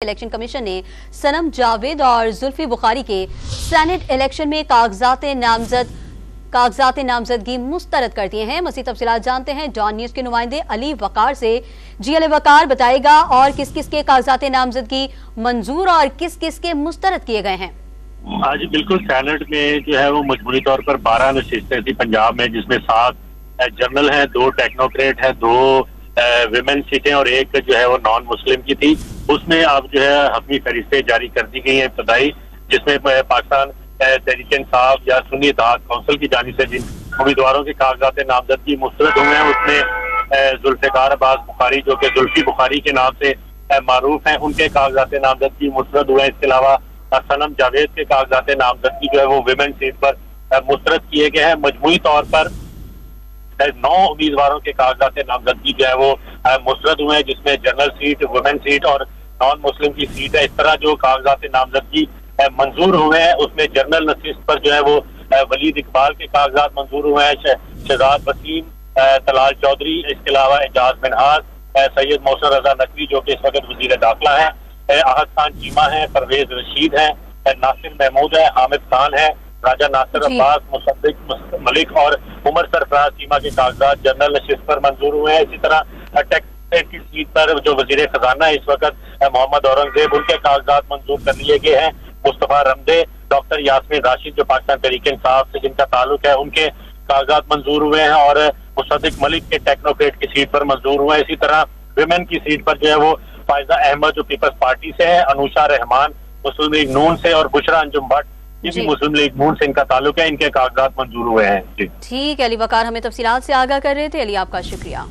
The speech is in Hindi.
इलेक्शन कमीशन ने सनम जावेद और जुल्फी बुखारी के सेनेट इलेक्शन में कागजात नामजदगी मुस्तरद कर दिए हैं। मज़ीद तफसीलात जानते हैं डॉन न्यूज के नुमाइंदे अली वकार से। जी अली वकार, बताएगा और किस किस के कागजात नामजदगी मंजूर और किस किस के मुस्तरद किए गए हैं? आज बिल्कुल सेनेट में जो है वो मजबूरी तौर पर 12 नशिस्तें थी पंजाब में, जिसमें 7 जनरल हैं, 2 टेक्नोक्रेट हैं, 2 विमेन सीटें और एक जो है वो नॉन मुस्लिम की थी। उसमें अब जो है हतमी फरिश्ते जारी कर दी गई हैं इब्तदाई, जिसमें पाकिस्तान तहरीक इंसाफ या सुन्नी इत्तेहाद काउंसिल की जानिब से जिन उम्मीदवारों के कागजात नामजदगी मुस्तरद हुए हैं उसमें जुल्फ़िकार अब्बास बुखारी जो कि जुल्फी बुखारी के नाम से मारूफ हैं, उनके कागजात नामजदगी मुस्तरद हुए हैं। इसके अलावा सनम जावेद के कागजात नामजदगी जो है वो विमेन सीट पर मुस्तरद किए गए हैं। मजमूई तौर पर 9 उम्मीदवारों के कागजात नामजदगी जो है वो मुस्तरद हुए हैं, जिसमें जनरल सीट, वुमेन सीट और नॉन मुस्लिम की सीट है। इस तरह जो कागजात नामजदगी मंजूर हुए हैं उसमें जनरल नशिस्त पर जो है वो वलीद इकबाल के कागजात मंजूर हुए हैं, शहजाद वसीम, तलाल चौधरी, इसके अलावा एजाज मिनहाज, सैयद मोहसिन रजा नकवी जो कि इस वक्त वजीर दाखिला है, अहद खान चीमा है, परवेज रशीद है, नासिर महमूद है, हामिद खान है, राजा नासिर अब्बास, मुसद्दिक मलिक और उमर सरफराज चीमा के कागजात जनरल नशिस्त पर मंजूर हुए हैं। इसी तरह टेक्स की सीट पर जो वजीर खजाना है इस वक्त मोहम्मद औरंगजेब, उनके कागजात मंजूर कर लिए गए हैं। मुस्तफा रमदे, डॉक्टर यास्मीन राशिद जो पाकिस्तान तहरीक इंसाफ से जिनका ताल्लुक है, उनके कागजात मंजूर हुए हैं और मुसद्दिक मलिक के टेक्नोक्रेट की सीट पर मंजूर हुए हैं। इसी तरह विमेन की सीट पर जो है वो फायजा अहमद जो पीपल्स पार्टी से है, अनुषा रहमान मुस्लिम लीग नून से और बुशरा अंजुम भट्ट ये भी मुस्लिम लीग नून से इनका ताल्लुक है, इनके कागजात मंजूर हुए हैं। जी ठीक है अली वकार, हमें तफसीलात से आगाह कर रहे थे। अली, आपका शुक्रिया।